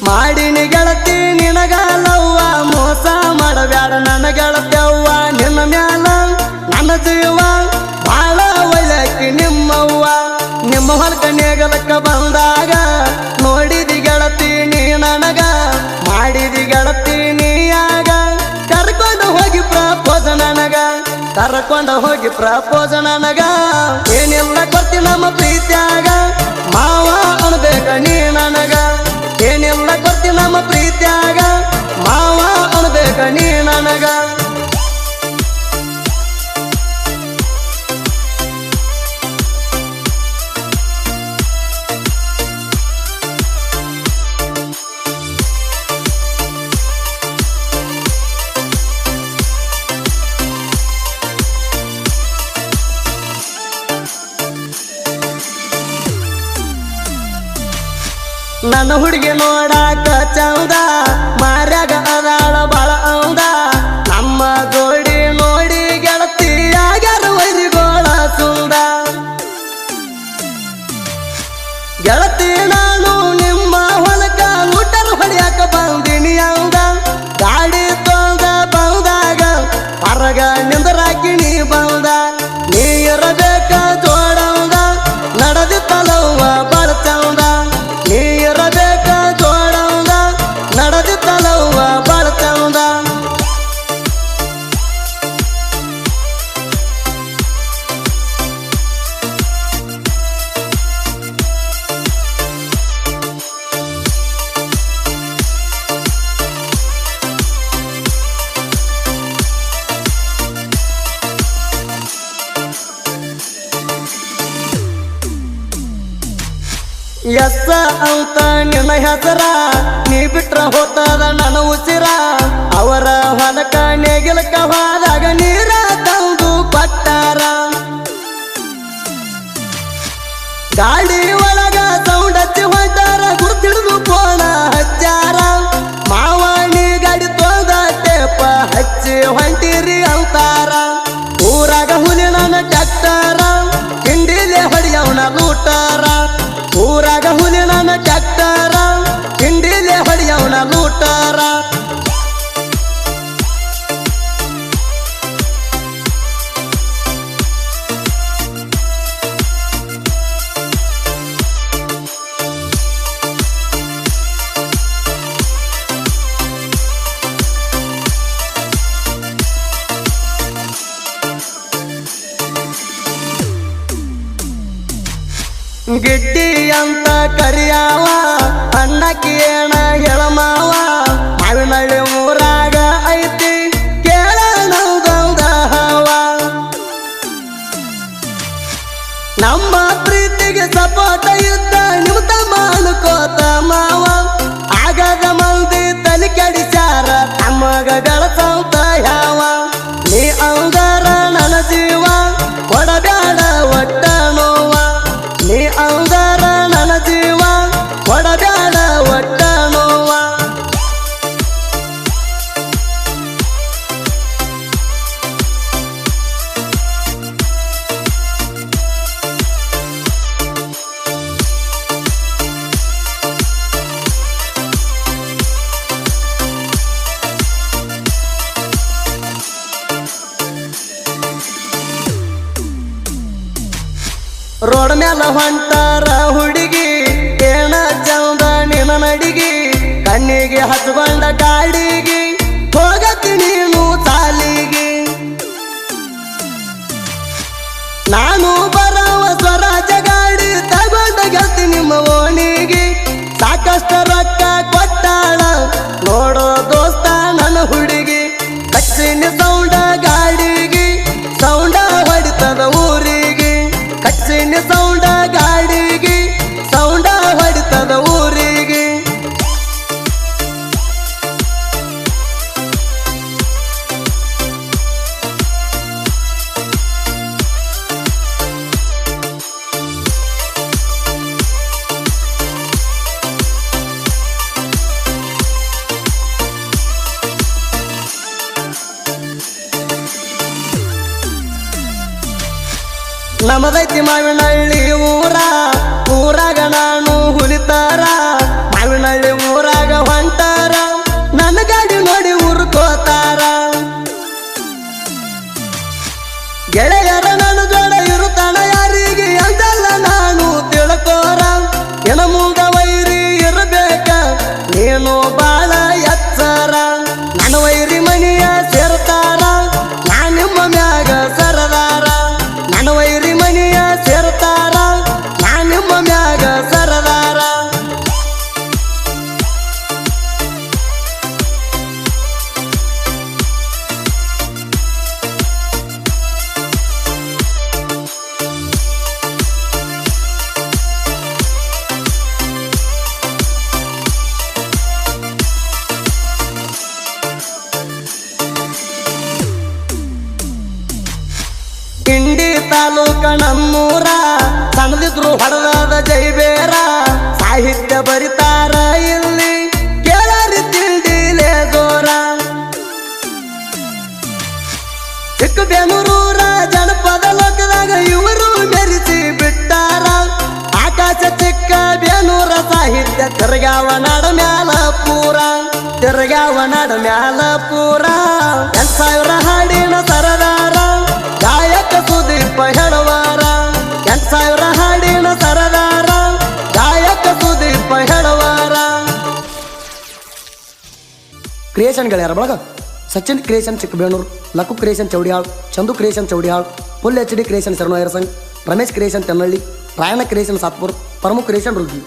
ಮಾಡಿನಿ ಗೆಳತಿ ನಿನಗಲ್ಲವ್ವ ಮೋಸ ಮಾಡಬ್ಯಾಡ ನನ್ನ ಗೆಳತ್ಯವ್ವ ನಿನ್ನ ಮ್ಯಾಲ ನನ್ನ ಜೀವ ಬಾಳ ಒಳ್ಳೆಕಿ ನಿಮ್ಮವ್ವ ನಿಮ್ಮ ಹೊಲಕ ನೇಗಲಕ್ಕ ಬಂದಾಗ ನೋಡಿದಿ ಗೆಳತಿ ನೀ ನನಗ ಮಾಡಿದಿ ಗೆಳತಿ ನೀಯಾಗ ಕರ್ಕೊಂಡು ಹೋಗಿ ಪ್ರಪೋಸ ನನಗ ಕರ್ಕೊಂಡು ಹೋಗಿ ಪ್ರಪೋಸ ನನಗ ಏನಿಲ್ಲ ಕೊಡ್ತಿ ನಮ್ಮ ಪ್ರೀತ್ಯಾಗ ಮಾವ ಅನ್ಬೇಕ ನೀ ನನಗ ಏನಿಲ್ಲ ಕೊಡ್ತಿ ನಮ್ಮ ಪ್ರೀತ್ಯಾಗ ಮಾವ ಅನ್ಬೇಕ ನೀ ನನಗ ನನ್ನ ಹುಡುಗಿ ನೋಡಾಕ ಚಂದ ಮಾರ್ಯಾಗ ಅದಾಳ ಬಾಳ ಔದ ನಮ್ಮ ಜೋಡಿ ನೋಡಿ ಗೆಳತಿ ಆಗ್ಯಾರ ವೈರಿಗೋಳ ಸುಂದ ಗೆಳತಿ ನಾನು ನಿಮ್ಮ ಹೊಲಕ ಲೂಟರ್ ಹೊಡಿಯಾಕ ಬಂದಿನಿ ಅಂದ ಗಾಡಿ ತೊಂದ ಬಂದಾಗ ಹೊರಗ ನಿಂದರಾಕಿ ನೀ ಬಂದ ನೀ ಇರಬೇಕ ಜೋಡಂದ ನಡೆದಿತ್ತಲವ್ವ ಬಾಳ ಚಂದ ನೀ ಇರಬೇಕ ಜೋಡಂದ ನಡೆದಿತ್ತಲವ್ವ ಬಾಳ ಚಂದ ಎಸ್ಸ ಅಂತ ನಿನ್ನ ಹೆಸರ ನೀ ಬಿಟ್ರ ಹೋತದ ನನ್ನ ಉಸಿರ ಅವರ ಹೊಲಕ ನೇಗಿಲಕ ಹೋದಾಗ ನೀರ ತಂದು ಕೊಟ್ಟಾರ ಗಾಡಿ ಒಳಗ ಸೌಂಡ್ ಹಚ್ಚಿ ಹೊಂಟಾರ ಗುರ್ತಿಡ್ದು ಫೋನ ಹಚ್ಚಾರ ಮಾವ ನೀ ಗಾಡಿ ತೊಂದ ಟೇಪ ಹಚ್ಚಿ ಹೊಂಟಿರಿ ಅಂತಾರ ಊರಾಗ ಹುಲಿ ನನ್ನ ಟ್ಯಾಕ್ಟರ ಹಿಂಡಿಲೆ ಹೊಡಿಯವನ ಲೂಟಾರ ಊರಾಗ ಹುಲಿ ನನ್ನ ಟ್ಯಾಕ್ಟರ ಹಿಂಡಿಲೆ ಹೊಡಿಯವನ ಲೂಟಾರ ಗಿಡ್ಡಿ ಅಂತ ಕರಿಯಾವ ಅನ್ನಕ್ಕೆ ಏನ ಹೇಳಮಾವ ಮಾವಿನಳ್ಳಿ ಊರಾಗ ಐತಿ ಕೇಳ ನೌದ ಹವ ನಮ್ಮ ಪ್ರೀತಿಗೆ ಸಪೋಟ ಇದ್ದ ನಿಮ್ಮ ತಮ್ಮ ಅನ್ಕೋತ ಮಾವ ಆಗದ ಮಂದಿ ತಲೆ ಕೆಡಿಸ್ಯಾರ ತಮ್ಮಗ ಗಳಸಂತ ಯಾವ ನೀ ಅಂಗಾರ ನನ್ನ ಜೀವ ಕೊಡಬ್ಯಾಡ ಒಟ್ಟ ನೋವ ನೀ ಅಂಗಾರ ನನ್ನ ಜೀವ ಕೊಡಬ್ಯಾಡ ಒಟ್ಟ ನೋವ ರೋಡ್ ಮ್ಯಾಲ ಹೊಂಟಾರ ಹುಡುಗಿ ಏನ ಚಂದ ನಿನ್ನ ನಡಿಗಿ ಕಣ್ಣಿಗೆ ಹಚ್ಕೊಂಡ ಗಾಡಿಗೆ ಹೋಗತಿ ನೀನು ಸಾಲಿಗೆ ನಾನು ಬರವ ಸ್ವರಾಜ ಗಾಡಿ ತಗೊಂಡ ಗೆಲ್ತಿ ನಿಮ್ಮ ಓಣಿಗೆ ಸಾಕಷ್ಟು ರೊಕ್ಕ ಕೊಟ್ಟಾಳ ನೋಡೋ ದೋಸ್ತ ನನ್ನ ಹುಡುಗಿ ಕಚ್ಚಿನ ಸೌಂಡ ಗಾಡಿಗೆ ಸೌಂಡ ಹೊಡಿತದ ಊರಿಗೆ ಕಚ್ಚಿನ ಸೌಂಡ ಗಾಡಿಗೆ ಸೌಂಡ ಹೊಡಿತದ ಊರಿಗೆ ನಮದೈತಿ ಮಾವಿನಳ್ಳಿ ಊರಾಗ ನಾನು ಹುಲಿತಾರ ಮುಂದ ವೈರಿ ಇರಬೇಕ ನೀನು ಬಾಳ ಎಚ್ಚರ ನನ್ನ ವೈರಿ ಮನೆಯ ಸೇರ್ತಾರ ನಾ ನಿಮ್ಮ ಮ್ಯಾಗ ಸರದಾರ ನನ್ನ ವೈರಿ ಮನೆಯ ಸೇರ್ತಾರ ನಾ ನಿಮ್ಮ ಮ್ಯಾಗ ಸರದಾರ ಇಂಡಿ ತಾಲೂಕ ನಮ್ಮೂರ ಸಣ್ಣದಿದ್ರು ಹೊಡೆದಾದ ಜೈಬೇರ ಸಾಹಿತ್ಯ ಬರಿತಾರ ಇಲ್ಲಿ ಕೇಳರಿ ತಿಂಡಿಲೇ ಜೋರ ಚಿಕ್ಕಬೇನೂರ ಜನಪದ ಲೋಕದಾಗ ಇವರು ಮೆರಿಸಿ ಬಿಟ್ಟಾರ ಆಕಾಶ ಚಿಕ್ಕ ಬೇನೂರ ಸಾಹಿತ್ಯ ತಿರ್ಗಾವ ನಾಡ ಮ್ಯಾಲ ಪೂರ ತಿರ್ಗಾವ ನಾಡ ಮ್ಯಾಲ ಪೂರ 2000 ಹಾಡಿನ ಸರದಾರ ಗಾಯಕ ಸುದೀಪ ಹೆಳವಾರ 2000 ಹಾಡಿನ ಸರದಾರ ಗಾಯಕ ಸುದೀಪ ಹೆಳವಾರ ಕ್ರಿಯೇಷನ್ಗಳು ಯಾರ ಬಳಗ Sachin creation Chikkabenur Lakku creation Chowdiyal Chandu creation Chowdiyal full HD creation ಶರಣಯ್ಯರ ಸಂಘ್ ರಮೇಶ್ ಕ್ರಿಯೇಷನ್ ತೆನ್ನಳ್ಳಿ ರಾಯಣ್ಣ ಕ್ರಿಯೇಷನ್ ಸಾತ್ಪುರ್ ಪ್ರಮುಖ ಕ್ರಿಯೇಷನ್ ರುಗಿ